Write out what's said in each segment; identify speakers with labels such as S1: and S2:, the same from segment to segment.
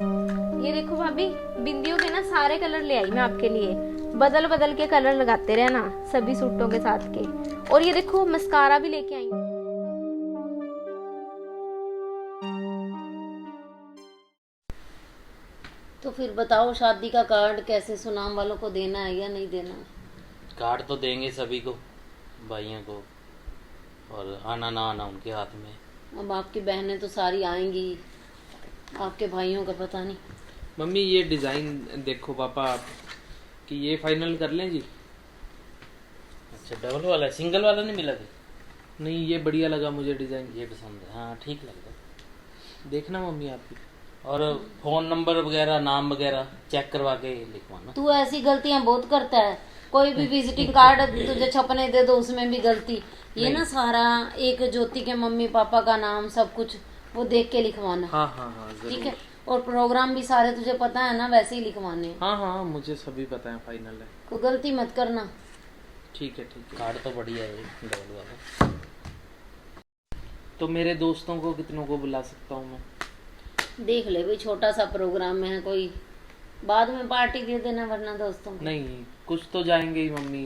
S1: ये देखो भाभी, बिंदियों के ना सारे कलर ले आई मैं आपके लिए। बदल बदल के कलर लगाते रहना सभी सूटों के साथ के। और ये देखो मस्कारा भी लेके आई।
S2: तो फिर बताओ, शादी का कार्ड कैसे सुनाम वालों को देना है या नहीं देना है?
S3: कार्ड तो देंगे सभी को, भाइयों को, और आना ना आना उनके हाथ में।
S2: अब आपकी बहनें तो सारी आएंगी, आपके भाइयों का पता नहीं।
S4: मम्मी ये डिजाइन देखो पापा आप, कि ये फाइनल कर लें जी।
S3: अच्छा, डबल वाला, सिंगल वाला नहीं मिला फिर?
S4: नहीं ये बढ़िया लगा मुझे डिजाइन,
S3: ये पसंद है, हाँ ठीक लग रहा है।
S4: देखना मम्मी आपकी।
S3: और फोन नंबर वगैरह, नाम वगैरह चेक करवा के लिखवाना।
S2: तू ऐसी गलतियां बहुत करता है, कोई भी विजिटिंग कार्ड तुझे छपने दे दो उसमें भी गलती। ये ना सारा एक ज्योति के मम्मी पापा का नाम सब कुछ वो देख के लिखवाना।
S4: हाँ हाँ हाँ
S2: ठीक
S4: जरूर।
S2: है, और प्रोग्राम भी सारे तुझे पता है ना, वैसे ही लिखवाने हैं।
S4: हाँ हाँ मुझे सभी पता है, फाइनल है।
S2: कोई गलती मत करना।
S4: ठीक है ठीक है।
S3: कार्ड तो बढ़िया है डबल वाला।
S4: तो मेरे दोस्तों को कितनों को बुला सकता हूँ मैं?
S2: देख ले भाई, छोटा सा प्रोग्राम है, कोई बाद में पार्टी दे देना वरना दोस्तों को।
S4: नहीं कुछ तो जाएंगे ही मम्मी,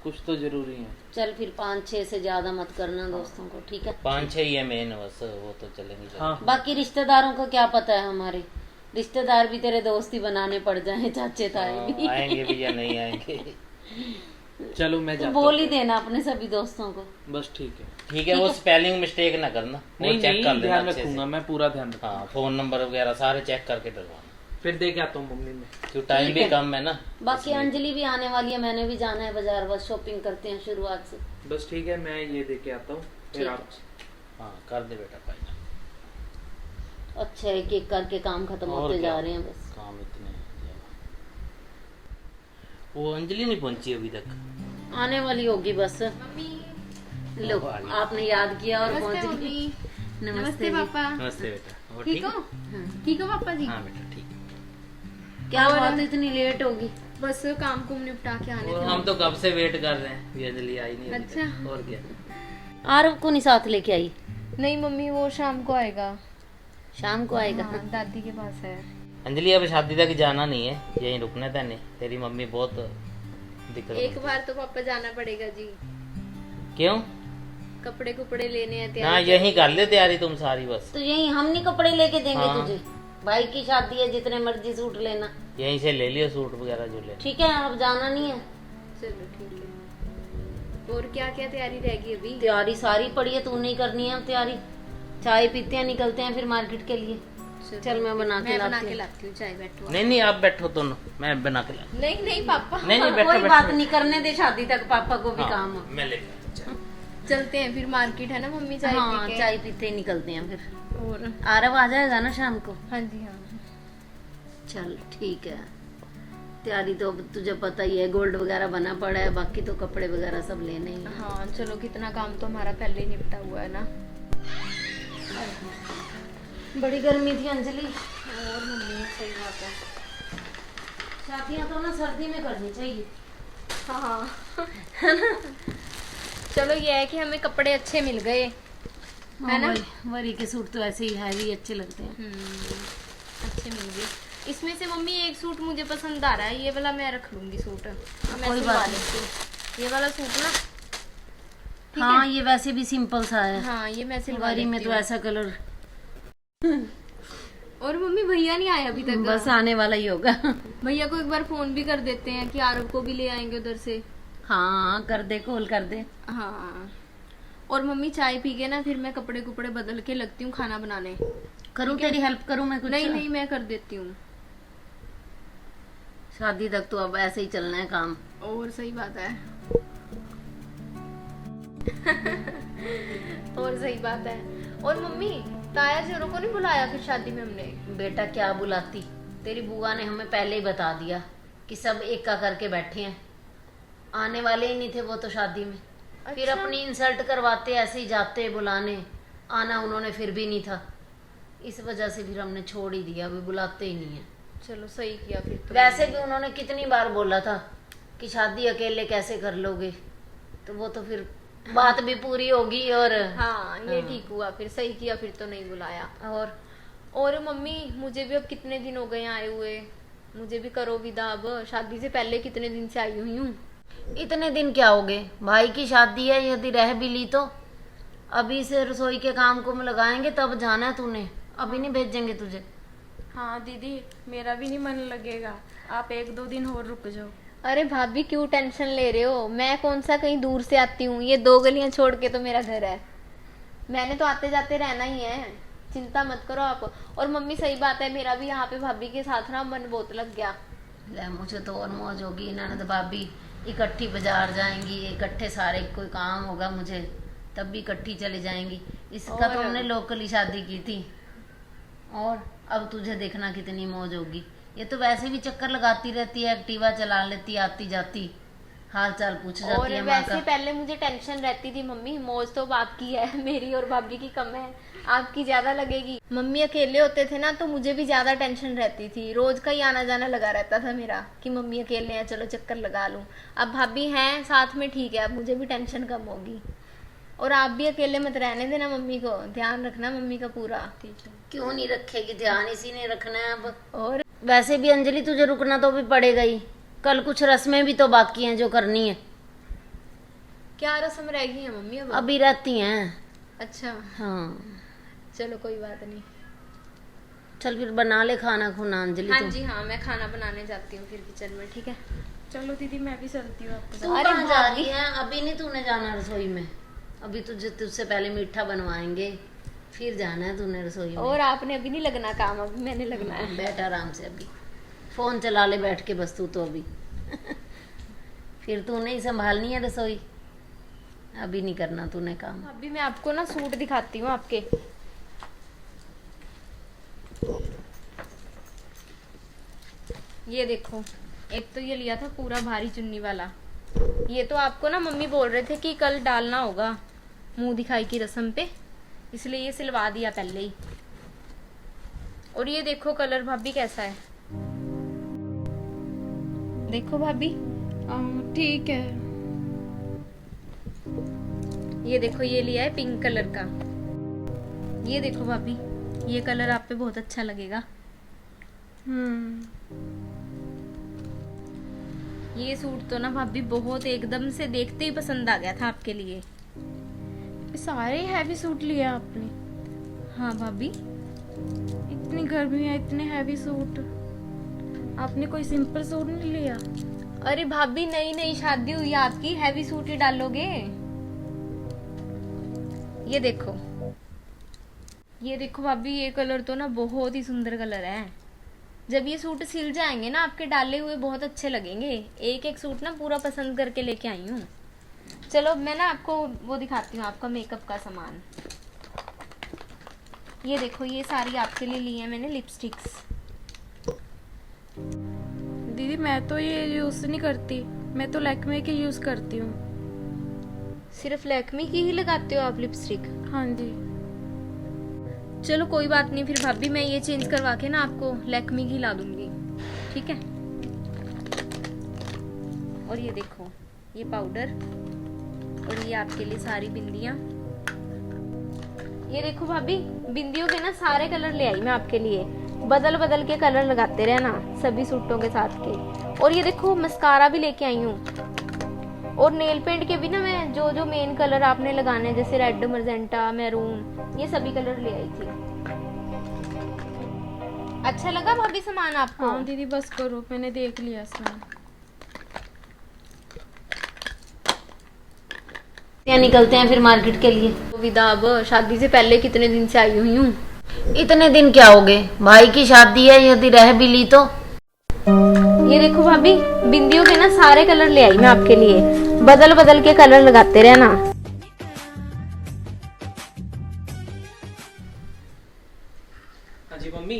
S4: कुछ तो जरूरी है।
S2: चल फिर 5-6 से ज्यादा मत करना दोस्तों को, ठीक है?
S3: 5-6 ही है मेन, बस वो तो चलेंगे।
S4: हाँ
S2: बाकी रिश्तेदारों का क्या पता है, हमारे रिश्तेदार भी तेरे दोस्त ही बनाने पड़ जाए, चाचे ताए भी।
S3: आएंगे भी या नहीं आएंगे।
S4: चलो मैं
S2: तो
S4: जाता
S2: बोल ही
S4: हूँ।
S2: देना अपने सभी दोस्तों को।
S4: बस ठीक है।
S3: ठीक है, वो स्पेलिंग मिस्टेक ना करना, वो
S4: नहीं
S3: चेक कर
S4: नहीं
S3: लेना
S4: ध्यान
S3: अच्छे से।
S4: रखूंगा मैं, पूरा ध्यान रखूंगा।
S3: हाँ, फोन नंबर वगैरह सारे चेक करके डलवाना,
S4: फिर दे के आता हूँ मम्मी में।
S3: क्यों टाइम
S2: ठीक
S3: भी
S2: है।
S3: कम है ना।
S2: बाकी अंजलि भी आने वाली है, मैंने भी जाना है बाजार, बस शॉपिंग करते हैं शुरुआत से।
S4: बस ठीक है, मैं ये दे के आता हूँ फिर
S2: ठीक
S4: आप।
S3: हाँ कर दे बेटा भाई।
S2: अच्छा है, एक एक करके काम खत्म
S3: और
S2: होते
S3: क्या?
S2: जा रहे हैं बस।
S3: काम इतने हैं। वो अंजलि नहीं पहुंची अभी तक।
S2: आने वाली होगी बस। लो
S3: वो आ गई।
S2: आपने याद किया और
S1: नमस्ते
S2: पहुंच
S1: मम्मी।
S2: गई। नमस्ते
S1: नमस्ते
S2: जी।
S1: पापा।
S3: नमस्ते बेटा, और
S1: ठीक हो? ठीक हो पापा जी?
S3: हाँ बेटा ठीक।
S2: क्या
S1: और-
S2: बात है, इतनी लेट होगी?
S1: बस काम कुम निपटा के आने
S3: और
S1: थे।
S3: हम तो कब से वेट कर रहे हैं, ये अंजलि आई नहीं अभी
S1: अच्छा।
S3: तक। और क्या।
S2: आरव को नहीं साथ लेके आई?
S1: नहीं मम्मी, वो शाम को आएगा।
S2: शाम को आएगा।
S1: हाँ, दादी के पास है।
S3: अंजलि अब शादी तक जाना नहीं है, यहीं रुकना था। नहीं, तेरी मम्मी बहुत दिक्कत
S1: एक
S3: में।
S1: बार तो पापा जाना पड़ेगा जी,
S3: क्यों?
S1: कपड़े कुपड़े लेने हैं,
S3: हाँ
S1: तैयारी
S3: यहीं कर ले तैयारी तुम सारी, बस
S2: तो यही हम नहीं कपड़े लेके देंगे
S3: हाँ।
S2: तुझे? भाई की शादी है, जितने मर्जी सूट लेना।
S3: यहीं से ले लियो सूट वगैरह जो ले।
S2: ठीक है, अब जाना नहीं है।
S1: चलो ठीक है। और क्या क्या तैयारी रहेगी अभी?
S2: तैयारी सारी पड़ी है, तू नहीं करनी है अब तैयारी। चाय पीते हैं, निकलते हैं फिर मार्केट के लिए। चल मैं बना के लाती हूँ।
S1: लाती हूँ चाय, बैठो।
S3: नहीं नहीं आप बैठो दोनों, मैं बना के ला।
S1: नहीं नहीं पापा,
S3: नहीं नहीं बैठो
S2: कोई
S3: बैठो।
S2: बात नहीं, करने दे शादी तक, पापा को भी
S3: हाँ,
S2: काम है।
S3: मैं लेकर
S1: चलते हैं फिर मार्केट, है ना मम्मी? चाय
S2: हाँ
S1: पी के।
S2: चाय पीते ही निकलते हैं फिर।
S1: और
S2: आरव आ जाएगा ना शाम को?
S1: हाँ जी हाँ।
S2: चल ठीक है। तैयारी तो अब तुझे पता ही है, गोल्ड वगैरह बना पड़ा है, बाकी तो कपड़े वगैरह सब लेने ही हैं।
S1: हाँ चलो, कितना काम तो हमारा पहले ही निपटा हुआ है ना।
S2: बड़ी गर्मी थी अंजलि।
S1: और मम्मी सही बात है।
S2: शादियां तो ना सर्दी में करनी चाहिए।
S1: हाँ चलो ये है कि हमें कपड़े अच्छे मिल गए, है ना?
S2: वरी के सूट तो ऐसे ही हैवी अच्छे लगते हैं।
S1: अच्छे मिल गए। इसमें से मम्मी एक सूट मुझे पसंद आ रहा है, ये वाला मैं रख लूंगी सूट। मैं
S2: कोई
S1: सिलवा
S2: बात
S1: लेती हूँ। ये वाला सूट ना, ठीक
S2: हाँ
S1: है?
S2: ये वैसे भी सिंपल सा है।
S1: हाँ ये मैं सिलवा
S2: वरी में
S1: लेती
S2: तो
S1: हूँ।
S2: ऐसा कलर
S1: और मम्मी भैया नहीं आए अभी तक?
S2: बस आने वाला ही होगा।
S1: भैया को एक बार फोन भी कर देते हैं कि आरव को भी ले आएंगे उधर से।
S2: हाँ कर दे, कॉल कर दे।
S1: हाँ। और मम्मी चाय पी के ना फिर मैं कपड़े कुपड़े बदल के लगती हूँ खाना बनाने।
S2: करूँ तेरी हेल्प करूँ मैं कुछ?
S1: नहीं नहीं मैं कर देती हूँ।
S2: शादी तक तो अब ऐसे ही चलना है काम।
S1: और सही बात है। और सही बात है। और मम्मी ताया जोरों को नहीं बुलाया फिर शादी में हमने?
S2: बेटा क्या बुलाती, तेरी बुआ ने हमें पहले ही बता दिया कि सब एक का करके बैठे हैं, आने वाले ही नहीं थे वो तो शादी में। फिर
S1: अच्छा।
S2: अपनी इंसल्ट करवाते, ऐसे ही जाते बुलाने, आना उन्होंने फिर भी नहीं था। इस वजह से फिर हमने छोड़ ही दिया, अभी बुलाते ही नहीं है।
S1: चलो सही किया फिर तो।
S2: वैसे भी उन्होंने कितनी बार बोला था कि शादी अकेले कैसे कर लोगे, तो वो तो फिर बात भी पूरी होगी। और
S1: हाँ ये ठीक हुआ, फिर सही किया, फिर तो नहीं बुलाया।
S2: और
S1: और मम्मी मुझे भी अब कितने दिन हो गए आए हुए, मुझे भी करो विदा। अब शादी से पहले कितने दिन से आई हुई हूँ।
S2: इतने दिन क्या हो गए, भाई की शादी है, यदि रह भी ली तो अभी से रसोई के काम को में लगाएंगे तब जाना है तूने, अभी नहीं भेजेंगे तुझे।
S5: हाँ दीदी, मेरा भी नहीं मन लगेगा, आप 1-2 दिन और रुक जाओ।
S1: अरे भाभी क्यों टेंशन ले रहे हो, मैं कौन सा कहीं दूर से आती हूँ, ये 2 गलियां छोड़ के तो मेरा घर है, मैंने तो आते जाते रहना ही है, चिंता मत करो आप। और मम्मी सही बात है, मेरा भी यहाँ पे भाभी के साथ ना मन बहुत लग गया।
S2: ले मुझे तो और मौज होगी, ननद भाभी इकट्ठी बाजार जाएंगी, इकट्ठे सारे कोई काम होगा मुझे तब भी इकट्ठी चली जाएंगी। इसका तो हमने लोकली शादी की थी, और अब तुझे देखना कितनी मौज होगी। ये तो वैसे भी चक्कर लगाती रहती है, एक्टिवा चला लेती आती जाती, हाल चाल पूछ
S1: और
S2: जाती है माँ
S1: वैसे
S2: का।
S1: पहले मुझे टेंशन रहती थी मम्मी, मौज तो आपकी है, मेरी और भाभी की कम है, आपकी ज्यादा लगेगी। मम्मी अकेले होते थे ना तो मुझे भी ज्यादा टेंशन रहती थी, रोज का ही आना जाना लगा रहता था मेरा कि मम्मी अकेले हैं चलो चक्कर लगा लूं। अब भाभी हैं साथ में, ठीक है, अब मुझे भी टेंशन कम होगी। और आप भी अकेले मत रहने देना मम्मी को, ध्यान रखना मम्मी का पूरा।
S2: क्यों नहीं रखेगी ध्यान, इसी ने रखना है अब।
S1: और
S2: वैसे भी अंजलि तुझे रुकना तो भी पड़ेगा ही, कल कुछ रस्में भी तो बाकी हैं जो करनी है।
S1: क्या रस्म रह गई है मम्मी अब?
S2: अभी रहती हैं।
S1: अच्छा
S2: हाँ
S1: चलो कोई बात नहीं।
S2: चल फिर बना ले खाना खुना अंजलि।
S1: हाँ
S2: तू
S1: जी हाँ, मैं खाना बनाने जाती हूँ फिर किचन में, ठीक है।
S5: चलो दीदी, मैं भी चलती हूँ आपके साथ।
S2: तू
S1: अरे
S2: कहाँ जा
S1: भाभी।
S2: रही है, अभी नहीं तूने जाना रसोई में, अभी तुझसे पहले मीठा बनवाएंगे फिर जाना है तूने रसोई में।
S1: और आपने अभी नहीं लगना काम, अभी मैंने लगना है।
S2: बैठ आराम से, अभी फोन चला ले बैठ के बस तू तो अभी फिर तूने ही संभालनी है रसोई, अभी नहीं करना तूने काम।
S1: अभी मैं आपको ना सूट दिखाती हूँ आपके। ये देखो, एक तो ये लिया था पूरा भारी चुन्नी वाला, ये तो आपको ना मम्मी बोल रहे थे कि कल डालना होगा मुंह दिखाई की रस्म पे, इसलिए ये सिलवा दिया पहले ही। और ये देखो कलर भाभी कैसा है, देखो भाभी।
S5: ठीक है।
S1: ये देखो ये लिया है पिंक कलर का, ये देखो भाभी, ये कलर आप पे बहुत अच्छा लगेगा। ये सूट तो ना भाभी बहुत एकदम से देखते ही पसंद आ गया था आपके लिए।
S5: सारे हैवी सूट लिए आपने?
S1: हाँ भाभी।
S5: इतनी गर्मी है, इतने हैवी सूट, आपने कोई सिंपल सूट नहीं लिया?
S1: अरे भाभी नई नई शादी हुई है आपकी, हैवी सूट ही डालोगे। ये देखो, ये देखो भाभी, ये कलर तो ना बहुत ही सुंदर कलर है। जब ये सूट सिल जाएंगे ना आपके डाले हुए बहुत अच्छे लगेंगे। एक एक सूट ना पूरा पसंद करके लेके आई हूँ। चलो मैं ना आपको वो दिखाती हूँ, आपका मेकअप का सामान। ये देखो, ये सारी आपके लिए ली है मैंने लिपस्टिक्स।
S5: दीदी मैं तो ये यूज नहीं करती, मैं तो लैक्मे की यूज करती हूँ।
S1: सिर्फ लैक्मी की ही लगाते हो आप लिपस्टिक?
S5: हाँ जी।
S1: चलो कोई बात नहीं, फिर भाभी मैं ये चेंज करवा के ना आपको लैक्मी की ला दूंगी, ठीक है। और ये देखो, ये पाउडर, और ये आपके लिए सारी बिंदियां। ये देखो भाभी, बिंदियों के ना सारे कलर ले आई मैं आपके लिए, बदल बदल के कलर लगाते रहना सभी सूटों के साथ के। और ये देखो मस्कारा भी लेके आई हूँ, और नेल पेंट के भी ना मैं जो जो मेन कलर आपने लगाने हैं, जैसे रेड, मजेंटा, मैरून, ये सभी कलर ले आई थी। अच्छा लगा भाभी सामान आपको?
S5: हाँ दीदी बस करो, मैंने देख लिया सामान।
S2: क्या निकलते हैं फिर मार्केट के लिए?
S1: विदा, अब शादी से पहले कितने दिन से आई हुई हूँ।
S2: इतने दिन क्या हो गए, भाई की शादी है, यदि रह भी ली तो।
S1: ये देखो भाभी, बिंदियों के ना सारे कलर ले आई मैं आपके लिए, बदल बदल के कलर लगाते रहना।
S4: हाँ जी मम्मी।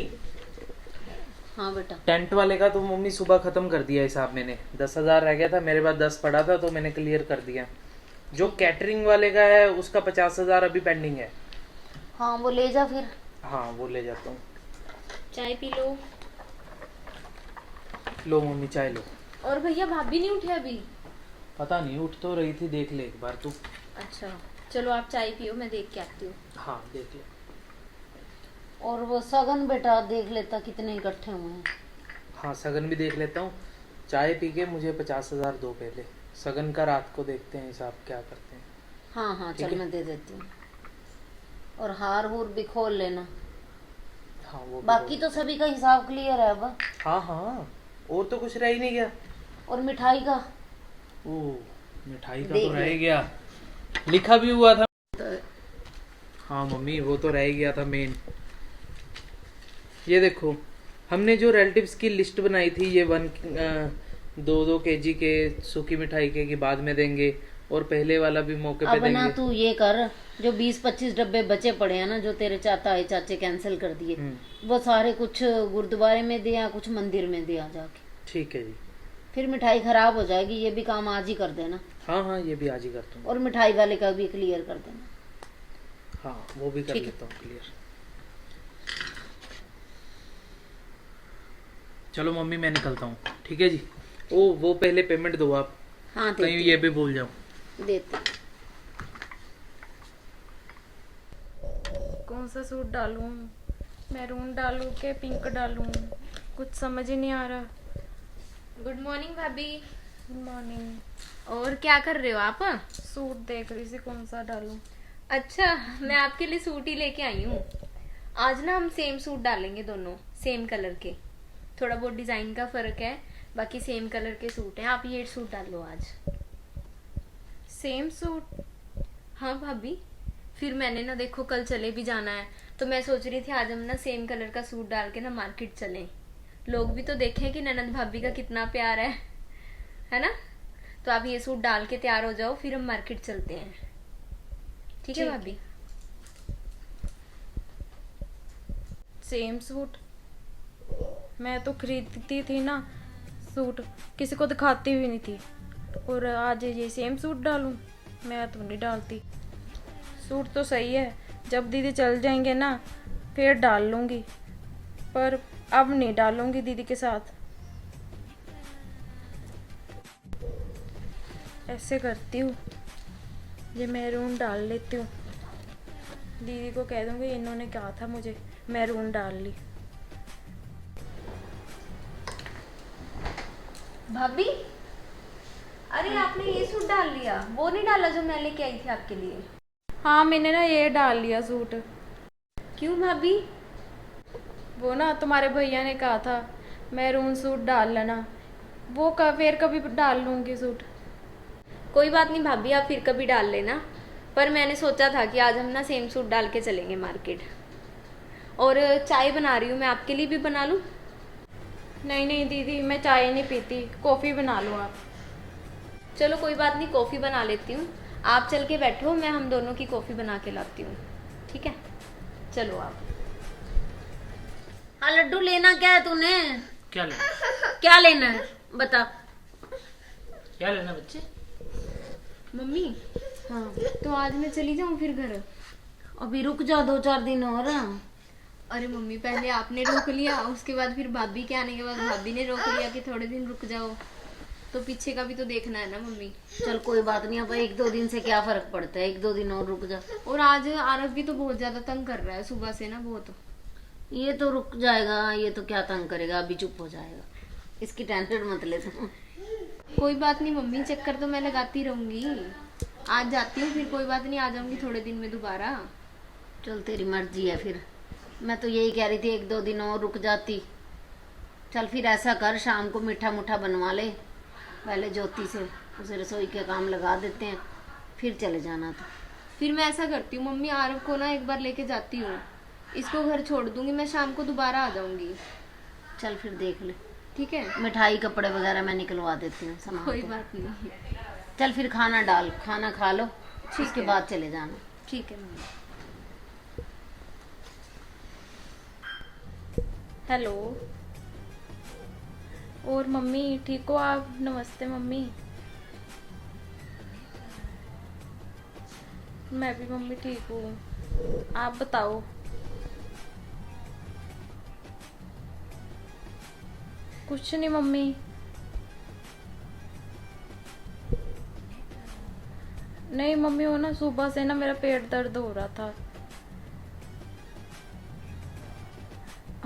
S2: हाँ बेटा।
S4: टेंट वाले का तो मम्मी सुबह खत्म कर दिया हिसाब मैंने, 10,000 रह गया था मेरे पास, 10 पड़ा था तो मैंने क्लियर कर दिया। जो कैटरिंग वाले का है उसका 50,000 अभी पेंडिंग है।
S2: हाँ वो ले जा फिर।
S4: हाँ वो ले जाता हूँ।
S1: चाय पी लो।
S4: लो मम्मी चाय लो।
S1: और भैया भाभी नहीं उठे अभी?
S4: पता नहीं, उठ तो रही थी, देख ले एक बार तू।
S1: अच्छा चलो आप चाय पियो, मैं देख के आती हूँ।
S4: हाँ देख ले।
S2: और वो सगन बेटा देख लेता कितने इकट्ठे हुए हैं।
S4: हाँ सगन भी देख लेता हूँ। चाय पी के मुझे 50,000 दो पहले। सगन का रात को देखते हैं हिसाब क्या करते हैं।
S2: हाँ हाँ
S4: ठीक
S2: चल
S4: है।
S2: मैं दे देती हूँ। और हार हूर भी खोल लेना।
S4: हाँ वो भी
S2: बाकी
S4: बोल-
S2: तो सभी का हिसाब क्लियर है अब।
S4: हाँ हाँ, और तो कुछ रह ही नहीं गया।
S2: और मिठाई का
S4: ओ, मिठाई का
S2: देख
S4: तो
S2: ले।
S4: रह गया, लिखा भी हुआ था।
S2: तो
S4: हाँ मम्मी, वो तो रह ही गया था मेन। ये देखो, हमने जो रिलेटिव्स की लिस्ट बनाई थी, ये 2-2 केजी के सूखी मिठाई के बाद में देंगे, और पहले वाला भी मौके पे
S2: अब ना
S4: देंगे।
S2: तू ये कर, जो 20-25 डब्बे बचे पड़े हैं ना, जो तेरे चाचे कैंसिल कर दिए, वो सारे कुछ गुरुद्वारे में दिया, कुछ मंदिर में दिया जाके।
S4: ठीक है जी।
S2: फिर मिठाई खराब हो जाएगी, ये भी काम आज ही कर देना।
S4: हाँ हाँ, ये भी आज ही करता हूँ।
S2: और मिठाई वाले का भी क्लियर कर देना।
S4: हाँ वो भी कर
S2: ठीक है।
S4: लेता हूँ क्लियर। चलो मम्मी, मैं निकलता हूँ। ठीक है जी। ओ, वो पहले पेमेंट दो आप,
S2: हाँ
S4: कहीं
S2: देती
S4: ये भी भूल जाऊँ।
S2: देती।
S5: कौन सा सूट डालूं, मैरून डालूं के पिंक डालूं, कुछ समझ ही नहीं आ रहा।
S1: गुड मॉर्निंग भाभी।
S5: Good morning.
S1: और क्या कर रहे हो आप?
S5: सूट देख रही थी कौन सा डालूं।
S1: अच्छा, मैं आपके लिए सूट ही लेके आई हूँ। आज ना हम सेम सूट डालेंगे दोनों, सेम कलर के। थोड़ा बहुत डिजाइन का फर्क है, बाकी सेम कलर के सूट हैं। आप ये सूट डालो आज।
S5: Same suit?
S1: हाँ भाभी, फिर मैंने ना देखो कल चले भी जाना है, तो मैं सोच रही थी आज हम ना सेम कलर का सूट डाल के ना मार्केट चलें। लोग भी तो देखें कि ननद भाभी का कितना प्यार है ना? तो आप ये सूट डाल के तैयार हो जाओ, फिर हम मार्केट चलते हैं। ठीक है
S5: ठीक।
S1: भाभी?
S5: Same suit? मैं तो खरीदती थी ना सूट, किसी को दिखाती भी नहीं थी, और आज ये सेम सूट डालूं? मैं तो नहीं डालती। सूट तो सही है, जब दीदी चल जाएंगे ना फिर डाल लूंगी, पर अब नहीं डालूंगी दीदी के साथ। ऐसे करती हूँ, ये मैरून डाल लेती हूँ। दीदी को कह दूंगी इन्होंने कहा था मुझे, मैरून डाल ली।
S1: भाभी, अरे आपने ये सूट डाल लिया, वो नहीं डाला जो मैं लेके आई थी आपके लिए?
S5: हाँ मैंने ना ये डाल लिया सूट।
S1: क्यों भाभी?
S5: वो ना तुम्हारे भैया ने कहा था मैरून सूट डाल लेना, वो फिर कभी डाल लूंगी सूट।
S1: कोई बात नहीं भाभी, आप फिर कभी डाल लेना, पर मैंने सोचा था कि आज हम ना सेम सूट डाल के चलेंगे मार्केट। और चाय बना रही हूँ मैं, आपके लिए भी बना लूँ?
S5: नहीं नहीं दीदी, मैं चाय नहीं पीती, कॉफ़ी बना लो आप।
S1: चलो कोई बात नहीं, कॉफ़ी बना लेती हूँ। आप चल के बैठो, मैं हम दोनों की कॉफ़ी बना के लाती हूँ। ठीक है, चलो आप।
S2: हाँ लड्डू, लेना क्या है तूने?
S4: क्या लेना?
S2: क्या लेना है बता।
S4: क्या लेना बच्चे?
S1: मम्मी,
S2: हाँ
S1: तो आज मैं चली जाऊँ फिर घर?
S2: अभी रुक जा 2-4 दिन और।
S1: अरे मम्मी, पहले आपने रोक लिया, उसके बाद फिर भाभी के आने के बाद भाभी ने रोक लिया कि थोड़े दिन रुक जाओ, तो पीछे का भी तो देखना है ना मम्मी।
S2: चल कोई बात नहीं, अब 1-2 दिन से क्या फर्क पड़ता है, 1-2 दिन और रुक जा।
S1: और आज आरव भी तो बहुत ज्यादा तंग कर रहा है सुबह से ना बहुत।
S2: ये तो रुक जाएगा, ये तो क्या तंग करेगा, अभी चुप हो जाएगा, इसकी टेंशन मत ले तू।
S1: कोई बात नहीं मम्मी, चक्कर तो मैं लगाती रहूंगी। आज जाती हूँ, फिर कोई बात नहीं, आ जाऊंगी थोड़े दिन में दोबारा।
S2: चल तेरी मर्जी है फिर। मैं तो यही कह रही थी 1-2 दिन और रुक जाती। चल फिर ऐसा कर, शाम को मीठा मुठा बनवा ले पहले ज्योति से, उसे रसोई के काम लगा देते हैं, फिर चले जाना। तो
S1: फिर मैं ऐसा करती हूँ मम्मी, आरव को ना एक बार लेके जाती हूँ, इसको घर छोड़ दूंगी, मैं शाम को दोबारा आ जाऊंगी।
S2: चल फिर देख ले,
S1: ठीक है?
S2: मिठाई कपड़े वगैरह मैं निकलवा देती हूँ सामान
S1: कोई
S2: तो।
S1: बात नहीं।
S2: चल फिर खाना डाल, खाना खा लो,
S1: ठीक
S2: उसके
S1: है।
S2: बाद चले जाना।
S1: ठीक है मम्मी।
S5: हेलो, और मम्मी ठीक हो आप? नमस्ते मम्मी। मैं भी मम्मी ठीक हूँ, आप बताओ। कुछ नहीं मम्मी। नहीं मम्मी, वो ना सुबह से ना मेरा पेट दर्द हो रहा था।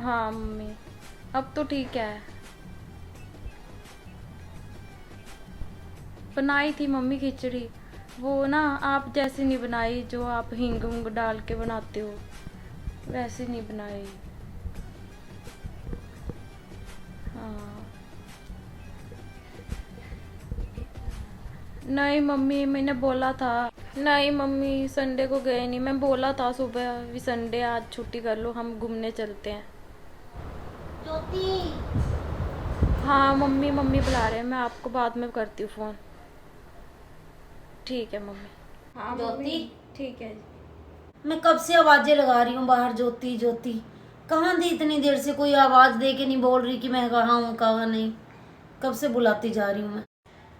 S5: हाँ मम्मी, अब तो ठीक है। बनाई थी मम्मी खिचड़ी, वो ना आप जैसी नहीं बनाई, जो आप हींग उंग डाल के बनाते हो वैसे नहीं बनाई। हाँ नहीं मम्मी, मैंने बोला था। नहीं मम्मी, संडे को गए नहीं। मैं बोला था सुबह भी संडे आज छुट्टी कर लो, हम घूमने चलते हैं।
S2: ज्योति,
S5: हाँ मम्मी, मम्मी बुला रहे हैं, मैं आपको बाद में करती हूँ फ़ोन। ठीक है मम्मी। हाँ
S2: ज्योति,
S5: ठीक है जी।
S2: मैं कब से आवाजें लगा रही हूँ बाहर, ज्योति ज्योति। कहाँ थी इतनी देर से? कोई आवाज दे के नहीं बोल रही कि मैं कहाँ हूँ कहाँ नहीं? कब से बुलाती जा रही हूँ मैं।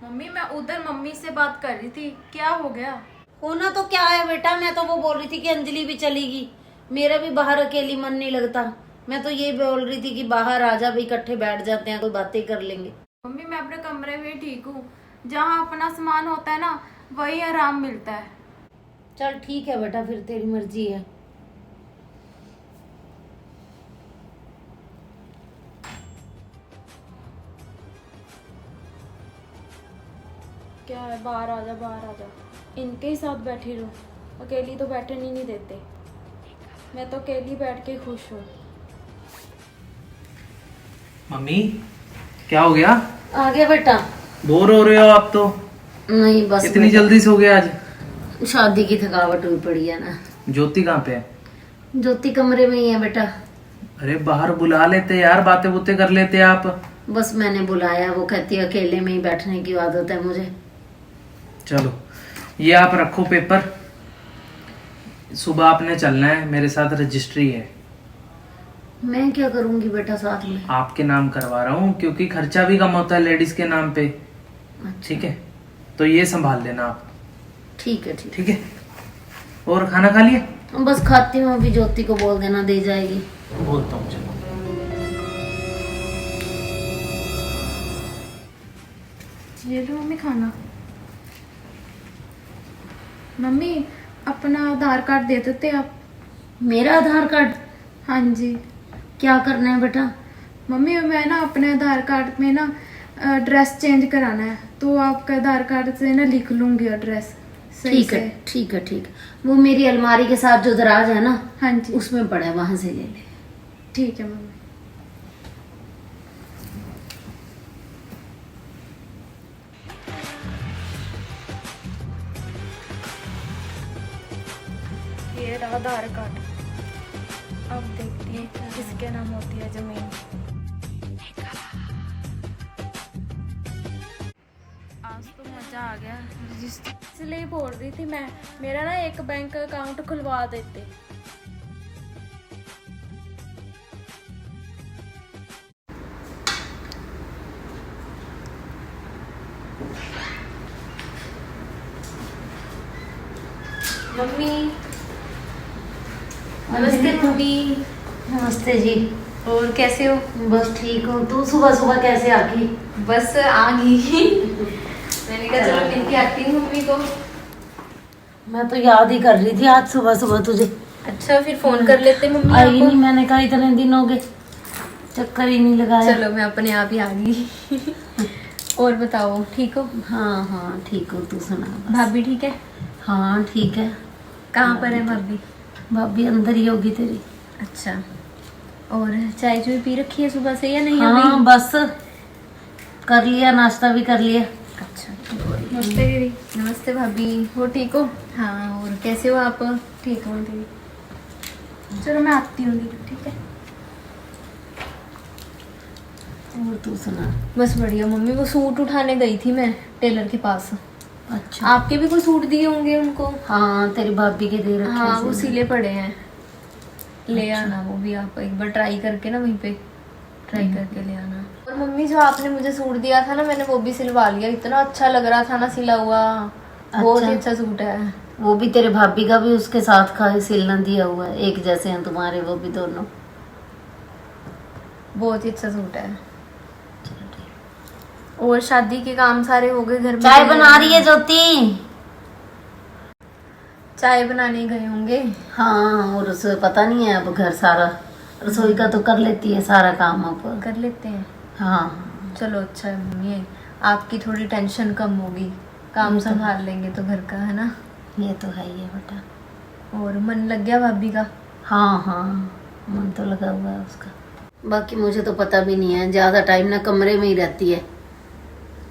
S5: मम्मी मैं उधर मम्मी से बात कर रही थी, क्या हो गया?
S2: होना तो क्या है बेटा, मैं तो वो बोल रही थी कि अंजलि भी चलेगी, मेरा भी बाहर अकेली मन नहीं लगता। मैं तो ये बोल रही थी कि बाहर आ जा भाई, इकट्ठे बैठ जाते हैं, कोई बातें कर लेंगे।
S5: मम्मी मैं अपने कमरे में ठीक हूँ, जहाँ अपना सामान होता है ना वही आराम मिलता है।
S2: चल ठीक है बेटा, फिर तेरी मर्जी है।
S5: क्या है, बाहर आ जा, बाहर आ जा। इनके ही साथ बैठी रहूं, अकेली तो बैठने नहीं देते। मैं तो अकेली बैठ के खुश हूँ।
S4: मम्मी क्या हो गया?
S2: आ गया बेटा।
S4: बोर हो रहे हो आप तो?
S2: नहीं बस
S4: इतनी
S2: बेटा,
S4: जल्दी सो गए आज?
S2: शादी की थकावट हुई पड़ी है ना।
S4: ज्योति कहाँ पे है?
S2: ज्योति कमरे में ही है बेटा।
S4: अरे बाहर बुला लेते यार, बातें बुतें कर लेते आप।
S2: बस मैंने बुलाया, वो कहती है अकेले में ही बैठने की आदत है मुझे।
S4: चलो ये आप रखो पेपर, सुबह आपने चलना है, मेरे साथ रजिस्ट्री है।
S2: मैं क्या करूंगी बेटा साथ में?
S4: आपके नाम करवा रहा हूँ क्योंकि खर्चा भी कम होता है लेडीज के नाम पे। ठीक है, तो ये संभाल लेना आप।
S2: ठीक है ठीक
S4: ठीक है, और खाना खा लिया?
S2: है, बस खाती हूँ अभी। ज्योति को बोल देना, दे जाएगी।
S4: बोलता हूँ चलो।
S5: ये लो मम्मी खाना। मम्मी अपना आधार कार्ड दे देते आप।
S2: मेरा आधार कार्ड?
S5: हाँ जी।
S2: क्या करना है बेटा?
S5: मम्मी मैं ना अपने आधार कार्ड में ना एड्रेस चेंज कराना है, तो आपका आधार कार्ड से ना लिख लूंगी एड्रेस सही
S2: ठीक
S5: से।
S2: है ठीक है ठीक है। वो मेरी अलमारी के साथ जो दराज है ना,
S5: हाँ जी
S2: उसमें पड़ा है, वहां से ले ले।
S5: ठीक है मम्मी। ये रहा आधार कार्ड। अब देखती हैं किसके नाम होती है जमीन। आज तो मजा आ गया। इसलिए बोल रही थी मैं, मेरा ना एक बैंक अकाउंट खुलवा देते।
S2: मम्मी
S1: नमस्ते भाभी।
S2: नमस्ते जी।
S1: और कैसे हो?
S2: बस ठीक हूँ। तू सुबह सुबह कैसे आ गई?
S1: बस आ गई। मैंने कहा चलो मिल के आती हूँ मम्मी को।
S2: मैं तो याद ही कर रही थी आज सुबह सुबह तुझे।
S1: अच्छा फिर फोन कर लेते मम्मी
S2: आई
S1: आपको।
S2: नहीं, मैंने कहा इतने दिन हो गए, चक्कर ही नहीं लगाया।
S1: चलो मैं अपने आप ही आ गई। और बताओ ठीक हो?
S2: हाँ हाँ ठीक हूँ, तू सुना बस।
S1: भाभी ठीक है?
S2: हाँ ठीक है।
S1: कहाँ पर है भाभी?
S2: भाभी अंदर ही होगी तेरी।
S1: अच्छा, और चाय चुई पी रखी है सुबह से या नहीं
S2: हाँ
S1: अभी?
S2: बस कर लिया, नाश्ता भी कर लिया।
S1: अच्छा।
S5: नमस्ते दीदी।
S1: नमस्ते भाभी।
S5: वो ठीक हो?
S1: हाँ, और कैसे हो आप?
S5: ठीक हूँ दीदी। चलो मैं आती हूँ दीदी, ठीक है?
S2: और तू सुना।
S1: बस बढ़िया मम्मी। वो सूट उठाने गई थी मैं टेलर के पास।
S2: अच्छा।
S1: आपके भी कोई सूट दिए होंगे उनको?
S2: हाँ तेरी भाभी के दे रखे
S1: हाँ
S2: हैं
S1: वो
S2: सिले।
S1: सिले पड़े हैं, ले
S2: अच्छा।
S1: आना वो भी आप एक बार ट्राई करके ना, वहीं पे ट्राई करके ले आना। और मम्मी जो आपने मुझे सूट दिया था ना, मैंने वो भी सिलवा लिया। इतना अच्छा लग रहा था ना सिला हुआ, बहुत ही अच्छा सूट है।
S2: वो भी तेरे भाभी का भी उसके साथ खा सिलना दिया हुआ है, एक जैसे हैं तुम्हारे वो भी दोनों।
S1: बहुत ही अच्छा सूट है। और शादी के काम सारे हो गए घर में?
S2: चाय बना रही है ज्योति।
S1: चाय बनाने गए होंगे।
S2: हाँ, और उसे पता नहीं है अब घर सारा रसोई का तो कर लेती है सारा काम अब।
S1: कर लेते हैं।
S2: हाँ
S1: चलो अच्छा है मम्मी, आपकी थोड़ी टेंशन कम होगी, काम संभाल लेंगे तो घर का, है ना।
S2: ये तो है ही है बेटा।
S1: और मन लग गया भाभी का?
S2: हाँ हाँ, मन तो लगा हुआ है उसका। बाकी मुझे तो पता भी नहीं है, ज्यादा टाइम ना कमरे में ही रहती है,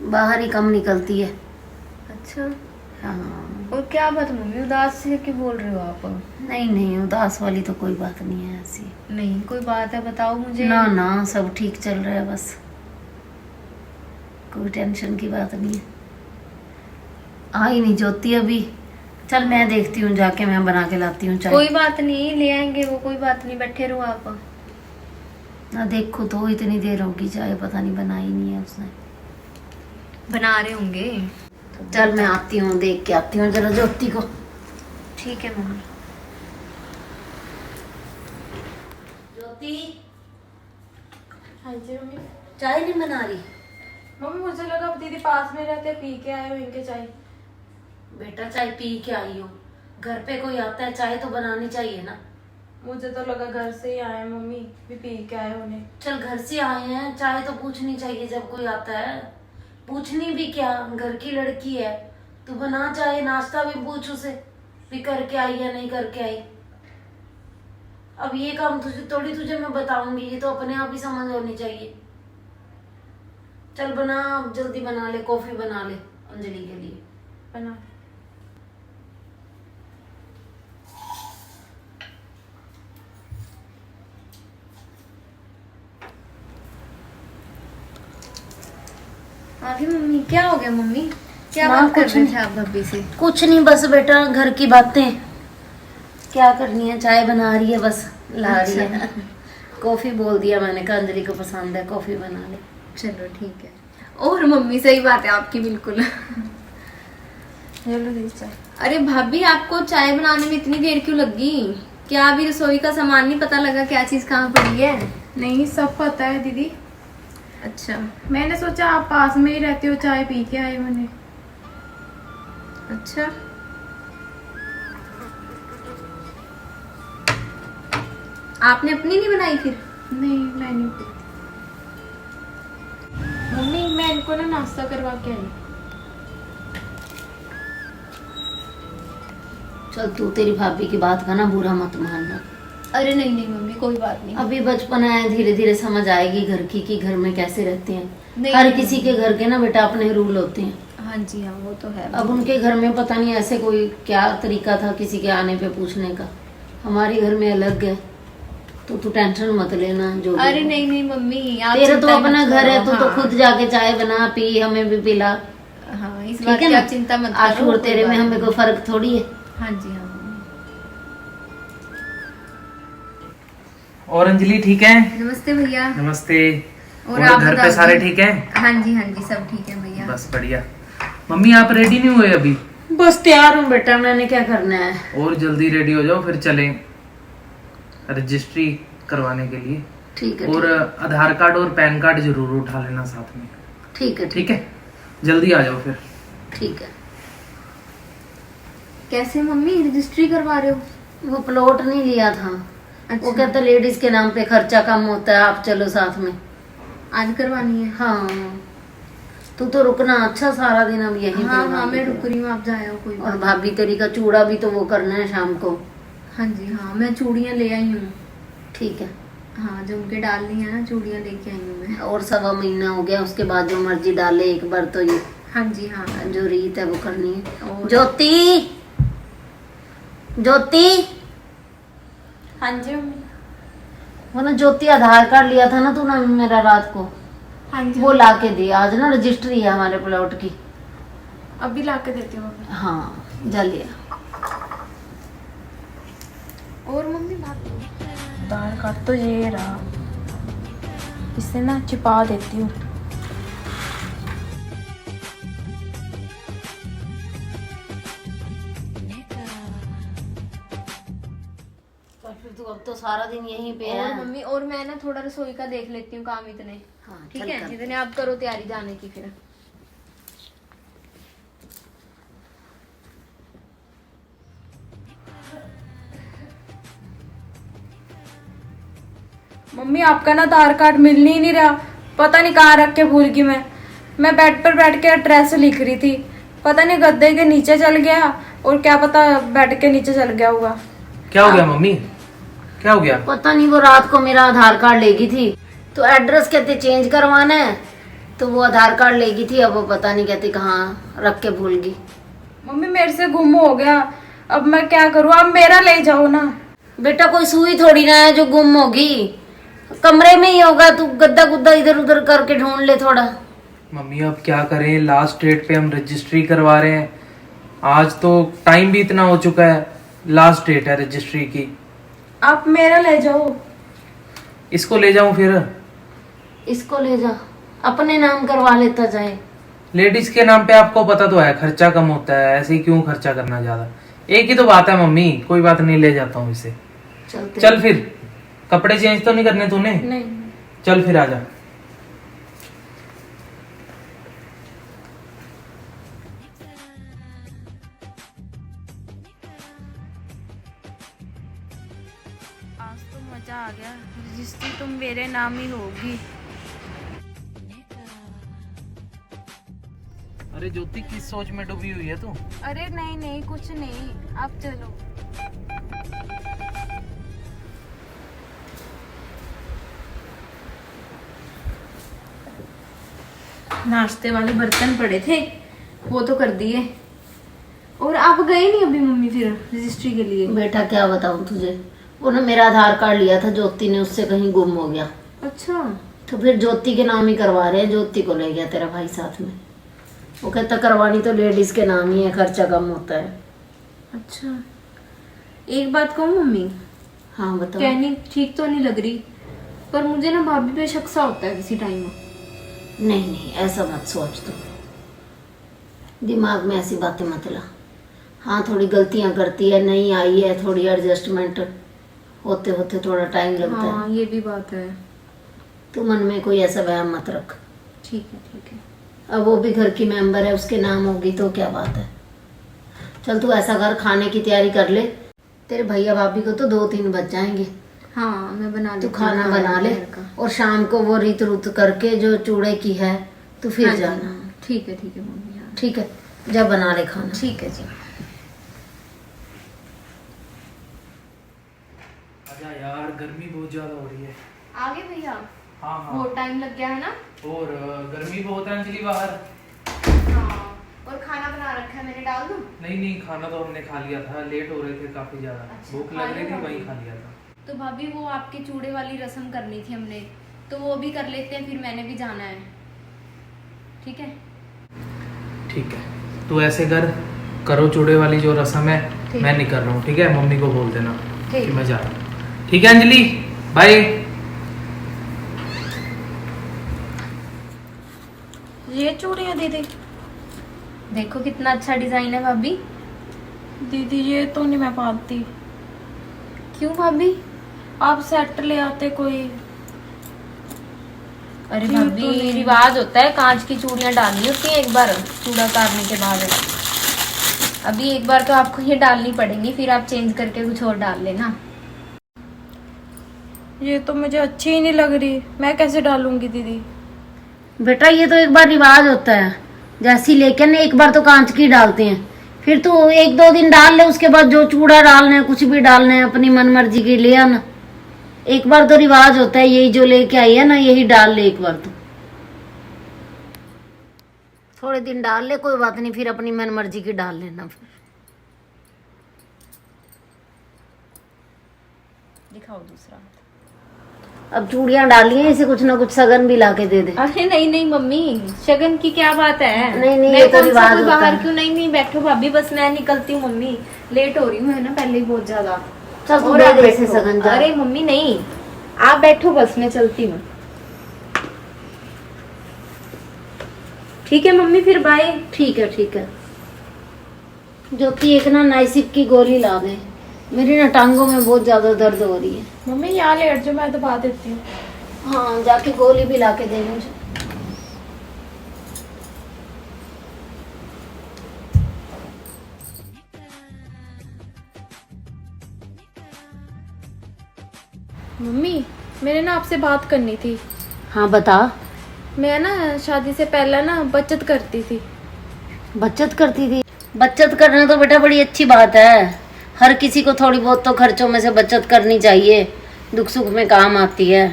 S2: बाहर ही कम निकलती है।
S1: अच्छा।
S2: हाँ
S1: और क्या बात मम्मी, उदास से क्यों बोल रहे हो आप?
S2: नहीं नहीं, उदास वाली तो कोई बात नहीं है ऐसी।
S1: नहीं कोई बात है, बताओ मुझे।
S2: ना ना, सब ठीक चल रहा है, बस कोई टेंशन की बात नहीं है। आई नहीं ज्योति अभी, चल मैं देखती हूँ जाके, मैं बना के लाती हूँ चाय।
S1: कोई बात नहीं, ले आएंगे वो, कोई बात नहीं, बैठे रहो आप।
S2: ना देखो तो इतनी देर होगी, चाय पता नहीं बनाई नहीं है उसने।
S1: बना रहे होंगे।
S2: चल मैं आती हूँ, देख के आती हूँ जरा ज्योति को।
S1: ठीक है मम्मी।
S2: ज्योति
S5: हाँ जी मम्मी।
S2: चाय नहीं बना रही?
S5: मम्मी मुझे लगा दीदी पास में रहते, पी के आए हो इनके चाय।
S2: बेटा चाय पी के आई हो, घर पे कोई आता है चाय तो बनानी चाहिए ना।
S5: मुझे तो लगा घर से ही आए मम्मी, भी पी के आए उन्हें।
S2: चल घर से आए हैं, चाय तो पूछनी चाहिए जब कोई आता है। पूछनी भी क्या, घर की लड़की है, तू बना चाहे, नाश्ता भी पूछ उसे भी करके आई या नहीं करके आई। अब ये काम तुझे थोड़ी तुझे मैं बताऊंगी, ये तो अपने आप ही समझ होनी चाहिए। चल बना, जल्दी बना ले, कॉफी बना ले अंजलि के लिए।
S5: बना।
S1: आगे मम्मी, क्या हो गया मम्मी, क्या
S2: ना,
S1: बात कर
S2: कुछ
S1: रहे
S2: नहीं।
S1: थे आप भाभी से?
S2: कुछ नहीं, बस बेटा घर की बातें क्या करनी है, चाय बना रही है बस, ला रही है। कॉफी बोल दिया मैंने, कहा अंजलि को पसंद है, कॉफी बना ले।
S1: चलो ठीक है। और मम्मी सही बात है आपकी बिल्कुल।
S5: चलो दीदी चाय।
S1: अरे भाभी, आपको चाय बनाने में इतनी देर क्यों लगी? क्या अभी रसोई का सामान नहीं पता लगा क्या चीज कहाँ पड़ी है?
S5: नहीं सब पता है दीदी,
S1: अच्छा
S5: मैंने सोचा आप पास में ही रहते हो, चाय पी के आए मैंने।
S1: अच्छा। आपने अपनी नहीं बनाई फिर?
S5: नहीं मैं नहीं पीती। मम्मी मैं इनको ना नाश्ता करवा के आई।
S2: चल तू तेरी भाभी की बात का ना बुरा मत मानना।
S1: अरे नहीं नहीं मम्मी, कोई बात नहीं।
S2: अभी बचपन है, धीरे धीरे समझ आएगी घर की कि घर में कैसे रहते हैं।
S1: नहीं,
S2: हर
S1: नहीं,
S2: किसी के घर के ना बेटा अपने रूल होते हैं।
S1: हाँ जी हाँ, वो तो है।
S2: अब उनके घर में पता नहीं ऐसे कोई क्या तरीका था किसी के आने पे पूछने का, हमारे घर में अलग है, तो तू टेंशन मत लेना जो भी
S1: अरे
S2: हो।
S1: नहीं नहीं मम्मी, आप
S2: तेरा तो
S1: चिंता
S2: अपना
S1: मत
S2: घर है,
S1: करो,
S2: तू तो
S1: हाँ।
S2: खुद जाके चाय बना पी, हमें भी पिला।
S1: हाँ, इस
S2: ठीक
S1: बात
S2: है
S1: की
S2: ना,
S1: आप चिंता मत
S2: आज
S1: करो,
S2: और
S1: कोई
S2: तेरे में
S1: बात
S2: हमें कोई फर्क थोड़ी है।
S1: नहीं। हाँ जी हाँ मम्मी।
S4: और अंजलि ठीक है?
S1: नमस्ते भैया।
S4: नमस्ते।
S1: और
S4: और
S1: आप
S4: घर पे
S1: बताओ
S4: सारे
S1: जी?
S4: ठीक हैं?
S1: हाँ जी सब ठीक है भैया।
S4: बस बढ़िया। मम्मी आप रेडी नहीं हुए अभी?
S2: बस तैयार हूँ बेटा, मैंने क्या करना है।
S4: और जल्दी रेडी हो जाओ, फिर चलें रजिस्ट्री करवाने के लिए।
S2: ठीक है
S4: और आधार कार्ड और पैन कार्ड जरूर उठा लेना साथ में।
S2: ठीक है
S4: ठीक है, जल्दी आ जाओ फिर।
S2: ठीक है।
S1: कैसे मम्मी रजिस्ट्री करवा रहे हो?
S2: वो प्लॉट नहीं लिया था,
S1: अच्छा।
S2: वो कहता लेडीज के नाम पे खर्चा कम होता है, आप चलो साथ में।
S1: आज करवानी है?
S2: हाँ तू तो रुकना, अच्छा सारा दिन अब यहीं पे
S1: हाँ
S2: भाभी
S1: हाँ, मैं
S2: के।
S1: रुक रही हूँ, आप जाओ, कोई
S2: और
S1: बात
S2: भाभी तेरी का चूड़ा भी तो वो करना है शाम को।
S1: नहीं। हाँ जी हाँ, मैं चूड़ियाँ ले आई हूँ।
S2: ठीक है।
S1: हाँ, जो उनके डालनी है ना, चूड़ियाँ लेके आई हूँ मैं।
S2: और 1.25 महीना हो गया, उसके बाद जो मर्जी डाले, एक बार तो ये
S1: हाँ जी हाँ।
S2: जो रीत है वो करनी है।
S1: और-
S2: ज्योति, ज्योति,
S5: हाँ जी मम्मी।
S2: वो ना ज्योति आधार कार्ड लिया था ना तू ना मेरा रात को,
S5: हाँ जी
S2: वो ला के दे, आज ना रजिस्ट्री है हमारे प्लॉट की।
S5: अभी ला के देती हूँ मम्मी।
S2: हाँ जा लिया।
S5: और मम्मी बात, आधार कार्ड तो ये रहा, इसे ना छिपा देती हूँ।
S2: तो फिर तू अब तो सारा दिन यहीं पे
S1: और
S2: है।
S1: मम्मी, और मैं ना थोड़ा रसोई का देख लेती हूँ काम इतने।
S2: हाँ,
S1: ठीक
S2: चल
S1: है,
S2: कर।
S1: जितने आप करो तैयारी जाने की फिर।
S5: मम्मी आपका ना आधार कार्ड मिल ही नहीं रहा, पता नहीं कहाँ रख के भूल गई मैं बेड पर बैठ के एड्रेस लिख रही थी, पता नहीं गद्दे के नीचे चल गया और क्या पता बेड के नीचे चल गया होगा।
S4: क्या हो गया मम्मी, क्या हो गया?
S2: पता नहीं, वो रात को मेरा आधार कार्ड लेगी थी, तो एड्रेस कहते चेंज करवाना है, तो वो आधार कार्ड लेगी थी, अब वो पता नहीं कहती कहाँ रख के भूल गई।
S5: मम्मी मेरे से गुम हो गया, अब मैं क्या करूँ, आप मेरा ले जाओ ना।
S2: बेटा कोई सुई थोड़ी ना है जो गुम होगी, कमरे में ही होगा, तू गद्दा गुद्दा इधर उधर करके ढूंढ ले थोड़ा।
S4: मम्मी अब क्या करें, लास्ट डेट पे हम रजिस्ट्री करवा रहे हैं, आज तो टाइम भी इतना हो चुका है, लास्ट डेट है रजिस्ट्री की।
S5: आप मेरा ले जाओ।
S4: इसको ले जाऊं फिर?
S2: इसको ले जा, अपने नाम करवा लेता जाए।
S4: लेडीज के नाम पे आपको पता तो है खर्चा कम होता है, ऐसे ही क्यों खर्चा करना ज्यादा। एक ही तो बात है मम्मी, कोई बात नहीं, ले जाता हूँ इसे।
S2: चलते
S4: चल फिर, कपड़े चेंज तो नहीं करने तूने?
S5: नहीं।
S4: चल फिर आजा।
S5: आज तो मजा आ गया, रजिस्ट्री तो मेरे नाम ही होगी।
S4: अरे ज्योति, किस सोच में डूबी हुई है तू?
S5: अरे नहीं नहीं कुछ नहीं, आप चलो।
S1: नाश्ते वाले बर्तन पड़े थे, वो तो कर दिए। और आप गए नहीं अभी मम्मी फिर रजिस्ट्री के लिए?
S2: बेटा क्या बताऊं तुझे, वो ना मेरा आधार कार्ड लिया था ज्योति ने, उससे कहीं गुम हो गया,
S1: अच्छा।
S2: तो फिर ज्योति के नाम ही करवा रहे हैं। ज्योति को ले गया तेरा भाई साथ में, वो कहता करवानी तो लेडीज के नाम ही है, खर्चा कम होता है।
S1: अच्छा, एक बात कहूँ मम्मी,
S2: हाँ बताओ।
S1: कहनी ठीक तो नहीं लग रही, पर मुझे ना भाभी पे शक सा होता है किसी टाइम में।
S2: नहीं नहीं ऐसा मत सोच तू, दिमाग में ऐसी बातें मत ला। हाँ थोड़ी गलतियां करती है, नहीं आई है, थोड़ी एडजस्टमेंट होते होते थोड़ा टाइम लगता है।
S1: हाँ ये भी बात है।
S2: तू मन में कोई ऐसा वहम मत रख।
S1: ठीक है ठीक है।
S2: अब वो भी घर की मेंबर है, उसके नाम होगी तो क्या बात है। चल तू ऐसा कर, खाने की तैयारी कर ले, तेरे भैया भाभी को तो 2-3 बज जाएंगे।
S1: हाँ मैं बना
S2: तू
S1: लेती हूँ
S2: खाना बना ले,
S1: दोपहर का।
S2: और शाम को वो रीत रुत करके जो चूड़े की है तो फिर
S1: हाँ जी,
S2: जाना।
S1: हाँ, ठीक है मम्मी। हाँ
S2: ठीक है, जा बना ले खाना।
S1: ठीक है जी।
S4: आजा यार, गर्मी बहुत ज्यादा हो रही है।
S1: आगे भैया,
S4: हाँ हाँ।
S1: बहुत टाइम लग गया है ना।
S4: और गर्मी बहुत है अंजलि बाहर।
S1: हाँ, और खाना बना रखा है मैंने, डाल दूँ?
S4: नहीं नहीं, खाना तो हमने खा लिया था, लेट हो रहे थे काफी ज्यादा,
S1: अच्छा,
S4: भूख
S1: खा
S4: लग रही
S1: लिया
S4: थी, वहीं
S1: भाभी?
S4: खा लिया था।
S1: तो भाभी वो आपके चूड़े वाली रस्म करनी थी हमने, तो वो भी कर लेते हैं, फिर मैंने भी जाना है। ठीक है।
S4: ठीक है, तू ऐसे करो चूड़े वाली जो रस्म है,
S1: ठीक।
S4: मैं नहीं कर रहा हूँ, ठीक है? मम्मी को बोल देना
S1: ठीक।
S4: कि मैं जा रहा हूँ। ठीक है अंजलि, बाय।
S5: ये चूड़ियाँ दीदी?
S1: देखो कितना अच्छा डिजाइन है भाभी।
S5: दीदी ये तो नहीं मैं पाती,
S1: क्यों भाभी?
S5: आप सेट ले आते कोई।
S1: अरे
S5: क्यों तो
S1: भाभी,
S5: नहीं?
S1: रिवाज होता है, कांच की चूड़ियां डालनी होती है एक बार चूड़ा उतारने के बाद। अभी एक बार तो आपको ये डालनी पड़ेंगी, फिर आप चेंज करके कुछ और डाल लेना।
S5: ये तो मुझे अच्छी ही नहीं लग रही, मैं कैसे डालूंगी दीदी?
S2: बेटा ये तो एक बार रिवाज होता है, जैसी लेकिन एक बार तो कांच की डालते हैं, फिर तू 1-2 दिन डाल ले, उसके बाद जो चूड़ा डालना है, कुछ भी डालना है, अपनी मन मर्जी की ले आना। एक बार तो रिवाज होता है, यही जो लेके आई है ना, यही डाल ले एक बार तो। थोड़े दिन डाल ले, कोई बात नहीं, फिर अपनी मन मर्जी की डाल लेना। फिर
S1: दिखाओ दूसरा।
S2: अब चूड़ियां डाली हैं, इसे कुछ ना कुछ सगन भी लाके दे दे।
S1: अरे नहीं नहीं मम्मी, शगन की क्या बात है?
S2: नहीं, नहीं,
S1: मैं
S2: ये तो
S1: कौन सा
S2: रिवाज
S1: कोई
S2: होता
S1: बाहर
S2: है।
S1: क्यों? नहीं नहीं बैठो भाभी, बस मैं निकलती हूँ मम्मी, लेट हो रही हूँ, है ना पहले ही बहुत ज्यादा।
S2: चल तू
S1: और
S2: दे
S1: आप
S2: दे इसे
S1: बैठो।
S2: सगन जा।
S1: अरे मम्मी नहीं, आप बैठो बस, मैं चलती हूँ। ठीक है मम्मी, फिर बाय।
S2: ठीक है ठीक है। ज्योति एक ना नाइसिक की गोली ला दे, मेरी ना टांगों में बहुत ज्यादा दर्द हो रही है।
S5: मम्मी यहाँ लेट जो, मैं दबा देती हूँ।
S2: हाँ जाके गोली भी लाके दे मुझे।
S5: मम्मी मैंने ना आपसे बात करनी थी।
S2: हाँ बता।
S5: मैं ना शादी से पहले ना बचत करती थी।
S2: बचत करती थी? बचत करना तो बेटा बड़ी अच्छी बात है। हर किसी को थोड़ी बहुत तो खर्चों में से बचत करनी चाहिए, दुख सुख में काम आती है।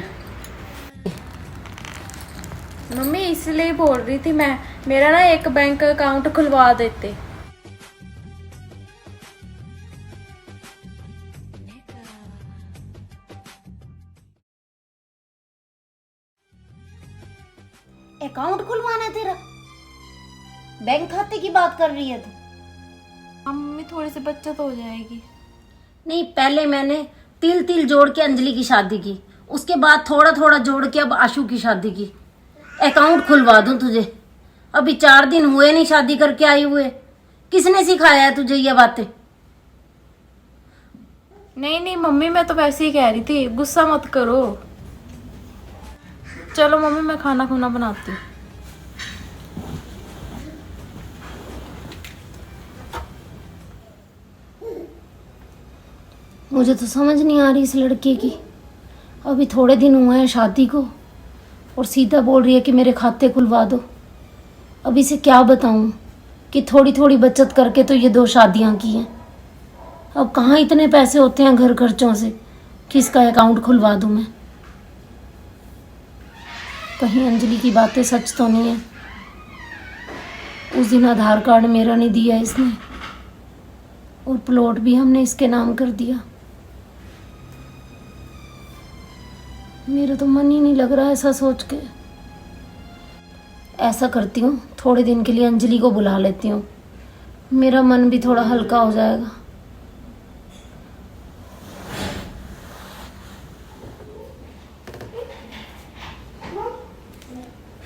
S5: मम्मी इसलिए बोल रही थी मैं, मेरा ना एक बैंक अकाउंट खुलवा देते।
S2: अकाउंट खुलवाना है तेरा? बैंक खाते की बात कर रही है तू?
S5: हाँ मम्मी, थोड़ी सी बचत हो जाएगी।
S2: नहीं, पहले मैंने तिल तिल जोड़ के अंजलि की शादी की, उसके बाद थोड़ा थोड़ा जोड़ के अब आशु की शादी की। अकाउंट खुलवा दूं तुझे? अभी 4 दिन हुए नहीं शादी करके आई हुए। किसने सिखाया है तुझे ये बातें?
S5: नहीं नहीं मम्मी, मैं तो वैसे ही कह रही थी, गुस्सा मत करो। चलो मम्मी, मैं खाना खुना बनाती हूँ।
S2: मुझे तो समझ नहीं आ रही इस लड़के की। अभी थोड़े दिन हुए हैं शादी को और सीधा बोल रही है कि मेरे खाते खुलवा दो। अभी से क्या बताऊं कि थोड़ी थोड़ी बचत करके तो ये 2 शादियां की हैं। अब कहाँ इतने पैसे होते हैं घर खर्चों से कि इसका अकाउंट खुलवा दूं मैं। कहीं अंजलि की बातें सच तो नहीं है? उस दिन आधार कार्ड मेरा नहीं दिया इसने और प्लॉट भी हमने इसके नाम कर दिया। मेरा तो मन ही नहीं लग रहा ऐसा सोच के। ऐसा करती हूँ, थोड़े दिन के लिए अंजलि को बुला लेती हूँ, मेरा मन भी थोड़ा हल्का हो जाएगा।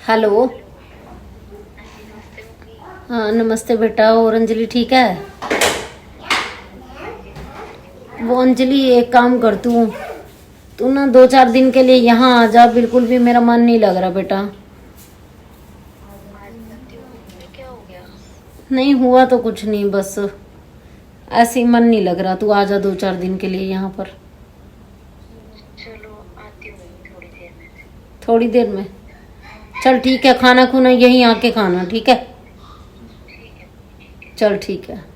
S2: हेलो। हाँ नमस्ते बेटा। और अंजलि ठीक है? वो अंजलि, एक काम कर तू ना 2-4 दिन के लिए यहाँ आ जा। बिल्कुल भी मेरा मन नहीं लग रहा बेटा। नहीं हुआ तो कुछ नहीं, बस ऐसे ही मन नहीं लग रहा। तू आ जा 2-4 दिन के लिए यहाँ पर।
S6: चलो आती हूँ थोड़ी देर में।
S2: थोड़ी देर में? चल ठीक है, खाना खुना यहीं आके खाना, ठीक है? चल ठीक है।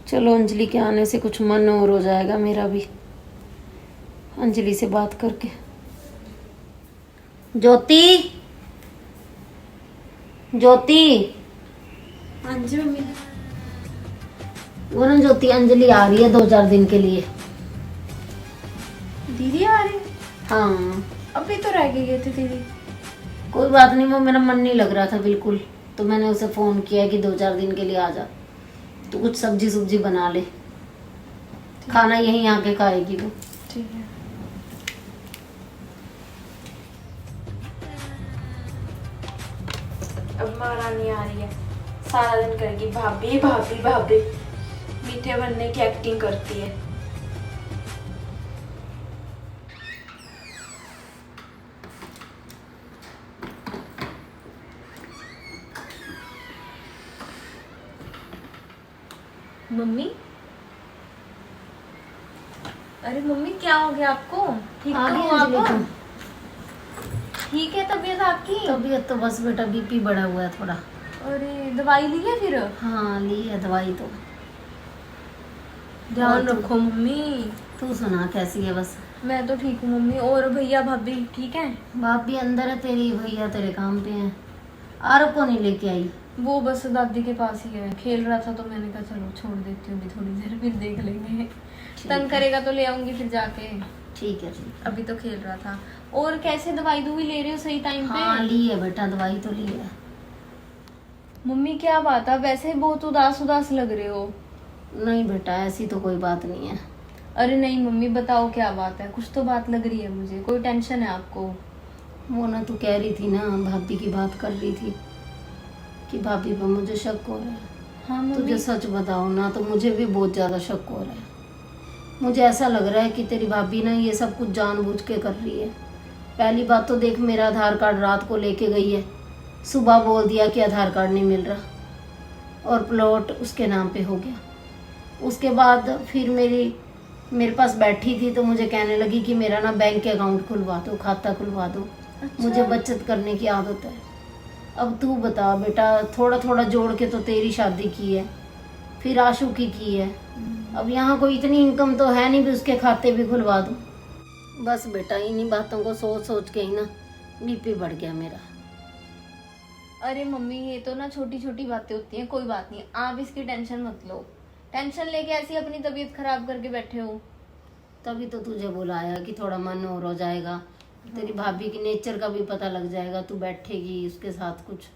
S2: चलो अंजलि के आने से कुछ मन और हो जाएगा मेरा भी, अंजलि से बात करके। ज्योति, ज्योति।
S5: हाँ जी मम्मी।
S2: वो ना ज्योति, अंजलि आ रही है 2-4 दिन के लिए।
S5: दीदी आ रही?
S2: हाँ।
S5: अभी तो रह के गए थे दीदी।
S2: कोई बात नहीं, वो मेरा मन नहीं लग रहा था बिल्कुल, तो मैंने उसे फोन किया कि 2-4 दिन के लिए आ जा। तो कुछ सब्जी सुब्जी बना ले, खाना यहीं आके खाएगी वो।
S5: ठीक है। अब महारानी आ रही है, सारा दिन करेगी भाभी भाभी भाभी, मीठे बनने की एक्टिंग करती है। मम्मी, अरे मम्मी क्या हो गया आपको? ठीक
S2: आ
S5: तो
S2: गई
S5: हो
S2: अंजलि
S5: आप?
S2: तुम?
S5: ठीक है तबीयत आपकी?
S2: तबीयत तो बस बेटा बीपी बढ़ा हुआ है थोड़ा।
S5: अरे दवाई ली है फिर?
S2: हाँ ली है दवाई तो।
S5: ध्यान
S2: और
S5: रखो मम्मी।
S2: तू सुना कैसी है? बस
S5: मैं तो ठीक हूँ मम्मी। और भैया भाभी ठीक है?
S2: बाप भी अंदर है, तेरी भैया तेरे काम पे हैं। आरव को नहीं लेके आई?
S5: वो बस दादी के पास ही है, खेल रहा था तो मैंने कहा चलो छोड़ देती हूँ अभी थोड़ी देर, फिर देख लेंगे। तंग करेगा तो ले आऊंगी फिर जाके।
S2: ठीक है ठीक है।
S5: अभी तो खेल रहा था। और कैसे दवाई दूवी ले रहे हो सही टाइम पे?
S2: हाँ ली है बेटा, दवाई तो ली है।
S5: मम्मी क्या बात है, वैसे बहुत उदास उदास लग रहे हो।
S2: नहीं बेटा ऐसी तो कोई बात नहीं है।
S5: अरे नहीं मम्मी बताओ क्या बात है, कुछ तो बात लग रही है मुझे, कोई टेंशन है आपको?
S2: वो ना तू कह रही थी ना, भाभी की बात कर रही थी कि भाभी पर मुझे शक हो रहा है।
S5: हाँ मम्मी।
S2: तुझे सच बताओ ना तो मुझे भी बहुत ज़्यादा शक हो रहा है। मुझे ऐसा लग रहा है कि तेरी भाभी ना ये सब कुछ जानबूझ के कर रही है। पहली बात तो देख, मेरा आधार कार्ड रात को लेके गई है, सुबह बोल दिया कि आधार कार्ड नहीं मिल रहा और प्लॉट उसके नाम पे हो गया। उसके बाद फिर मेरी मेरे पास बैठी थी तो मुझे कहने लगी कि मेरा ना बैंक अकाउंट खुलवा दो, खाता खुलवा दो। मुझे बचत करने की आदत है। अब तू बता बेटा, थोड़ा थोड़ा जोड़ के तो तेरी शादी की है, फिर आशू की है। अब यहाँ कोई इतनी इनकम तो है नहीं भी उसके खाते भी खुलवा दूँ। बस बेटा इन्हीं बातों को सोच सोच के ही ना बीपी बढ़ गया मेरा।
S1: अरे मम्मी, ये तो ना छोटी छोटी बातें होती हैं, कोई बात नहीं, आप इसकी टेंशन मत लो। टेंशन लेके ऐसी अपनी तबीयत खराब करके बैठे हो।
S2: तभी तो तुझे बुलाया कि थोड़ा मन और हो जाएगा, तेरी भाभी की नेचर का भी पता लग जाएगा, तू बैठेगी उसके साथ कुछ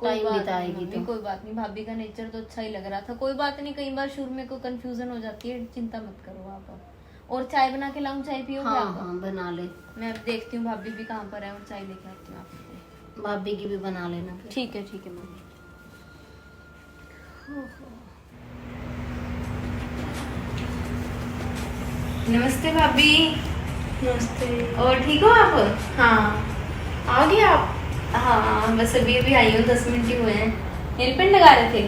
S2: टाइम बिताएगी तो।
S1: कोई बात नहीं, भाभी का नेचर तो अच्छा ही लग रहा था। कोई बात नहीं, कई बार शुरू में कोई कंफ्यूजन हो जाती है, चिंता मत करो आप। और चाय बना के लाऊं? चाय पियोगे
S2: हाँ
S1: आप?
S2: हाँ बना ले।
S1: मैं अब देखती हूँ भाभी भी कहाँ पर है और चाय लेके आती हूँ आपके लिए।
S2: भाभी की भी बना लेना फिर।
S1: ठीक है मम्मी। नमस्ते भाभी।
S5: नमस्ते।
S1: और ठीक हो आप?
S5: हाँ, आ गए आप?
S1: हाँ, बस अभी अभी आई हूँ, 10 मिनट ही हुए हैं। नेल पेंट लगा रहे थे?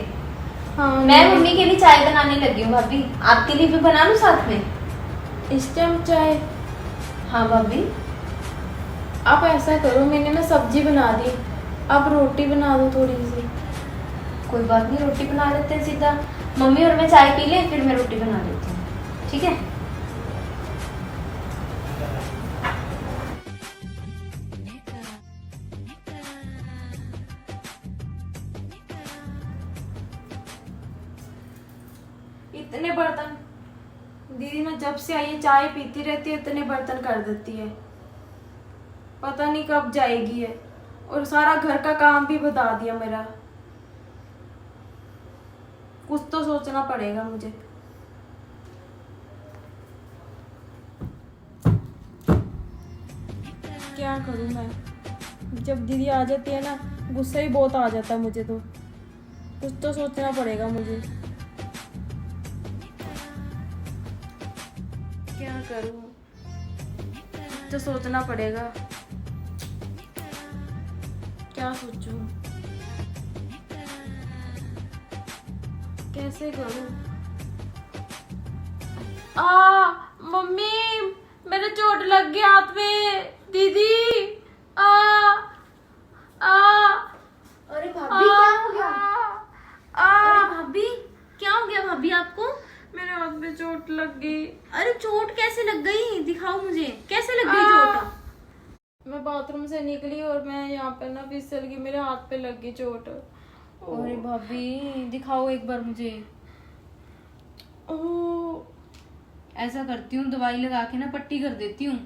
S5: हाँ,
S1: मैं मम्मी के लिए चाय बनाने लगी हूँ भाभी, आपके लिए भी बना लूँ साथ में?
S5: इस टाइम चाय?
S1: हाँ भाभी।
S5: आप ऐसा करो, मैंने ना सब्जी बना दी, आप रोटी बना दो थोड़ी सी।
S1: कोई बात नहीं, रोटी बना लेते हैं सीधा। मम्मी और मैं चाय पी लें, फिर मैं रोटी बना लेती हूँ, ठीक है?
S5: इतने बर्तन दीदी ना जब से आई है चाय पीती रहती है, इतने बर्तन कर देती है, पता नहीं कब जाएगी है। और सारा घर का काम भी बता दिया मेरा। कुछ तो सोचना पड़ेगा मुझे। क्या करूं मैं? जब दीदी आ जाती है ना, गुस्सा ही बहुत आ जाता है मुझे। तो कुछ तो सोचना पड़ेगा मुझे। क्या करूं? कुछ तो सोचना पड़ेगा। क्या सोचूं? कैसे करूं? मम्मी, मेरे चोट लग गई हाथ में। दीदी,
S1: अरे भाभी क्या हो गया? अरे भाभी क्या हो गया भाभी आपको?
S5: मेरे हाथ में चोट लग गई।
S1: अरे चोट कैसे लग गई? दिखाओ मुझे, कैसे लग गई चोट?
S5: मैं बाथरूम से निकली और मैं यहाँ पे ना फिसल गई, मेरे हाथ पे लग गई चोट।
S1: अरे भाभी दिखाओ एक बार मुझे।
S5: ओह,
S1: ऐसा करती हूँ, दवाई लगा के ना पट्टी कर देती हूँ,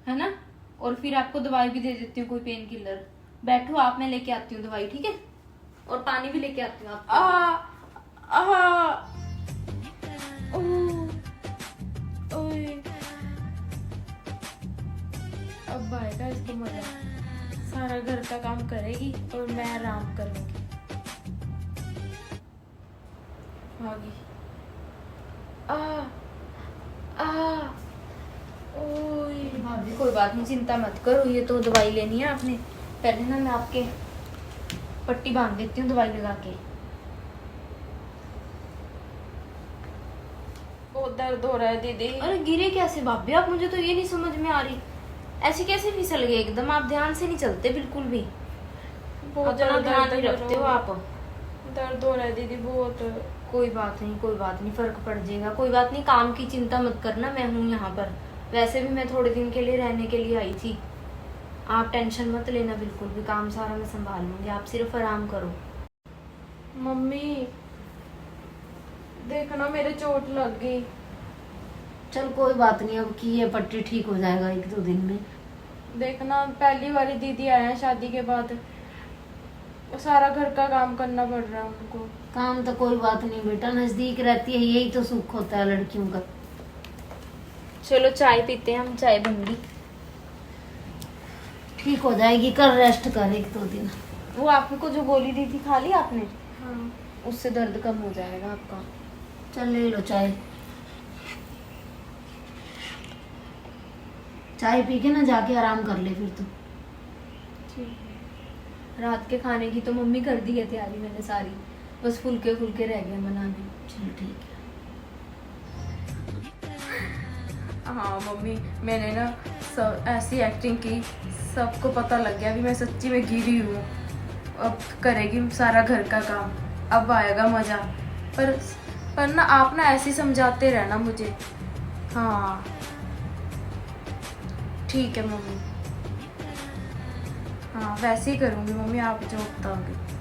S1: है ना? और फिर आपको दवाई भी दे देती हूँ, कोई पेन किलर। बैठो आप, मैं लेके आती हूँ दवाई, ठीक है? और पानी भी लेके आती हूँ आपको।
S5: अब आएगा इसको मजा। सारा घर का काम करेगी और मैं आराम करूंगी। आ गई। ओए
S1: भाभी कोई बात नहीं, चिंता मत करो, ये तो दवाई लेनी है आपने। पहले ना मैं आपके पट्टी बांध देती हूँ दवाई लगा के।
S5: बहुत दर्द हो रहा है दीदी।
S1: अरे गिरे कैसे भाभी आप? मुझे तो ये नहीं समझ में आ रही, ऐसे कैसे फिसल गए एकदम? आप ध्यान से नहीं चलते बिल्कुल भी,
S5: बहुत
S1: अपना
S5: ज्यादा
S1: ध्यान
S5: दर्द
S1: नहीं रखते हो आप।
S5: दर्द हो रहा है दीदी बहुत।
S1: कोई बात नहीं, फर्क पड़ जाएगा। कोई बात नहीं, काम की चिंता मत करना, मैं हूँ यहाँ पर। वैसे भी मैं थोड़े दिन के लिए रहने के लिए आई थी, आप टेंशन मत लेना बिल्कुल भी। काम सारा मैं संभाल लूंगी, आप सिर्फ आराम करो।
S5: मम्मी देखना, मेरे चोट लग गई।
S2: चल कोई बात नहीं, अब की ये पट्टी ठीक हो जाएगा 1-2 दिन में।
S5: देखना, पहली बारी दीदी आए हैं शादी के बाद, सारा घर का काम करना पड़ रहा है उनको।
S2: काम तो कोई बात नहीं बेटा, नजदीक रहती है, यही तो सुख होता है लड़कियों का।
S1: चलो चाय पीते हैं हम, चाय बन गई।
S2: ठीक हो जाएगी, कर रेस्ट कर 1-2 दिन।
S1: वो आपको जो गोली दी थी खा ली आपने?
S5: हाँ।
S1: उससे दर्द कम हो जाएगा आपका।
S2: चल ले लो चाय। चाय पी के ना जाके आराम कर ले फिर तू।
S1: रात के खाने की तो मम्मी कर दी है तैयारी मैंने सारी, बस फुल्के फुल्के रह गए बनाने।
S2: चल ठीक है।
S5: हाँ मम्मी, मैंने ना सब ऐसी एक्टिंग की, सबको पता लग गया भी मैं सच्ची में गिरी हूँ। अब करेगी सारा घर का काम, अब आएगा मज़ा। पर ना आप ना ऐसे ही समझाते रहना मुझे। हाँ ठीक है मम्मी, हाँ वैसे ही करूँगी मम्मी, आप जो बताओगे।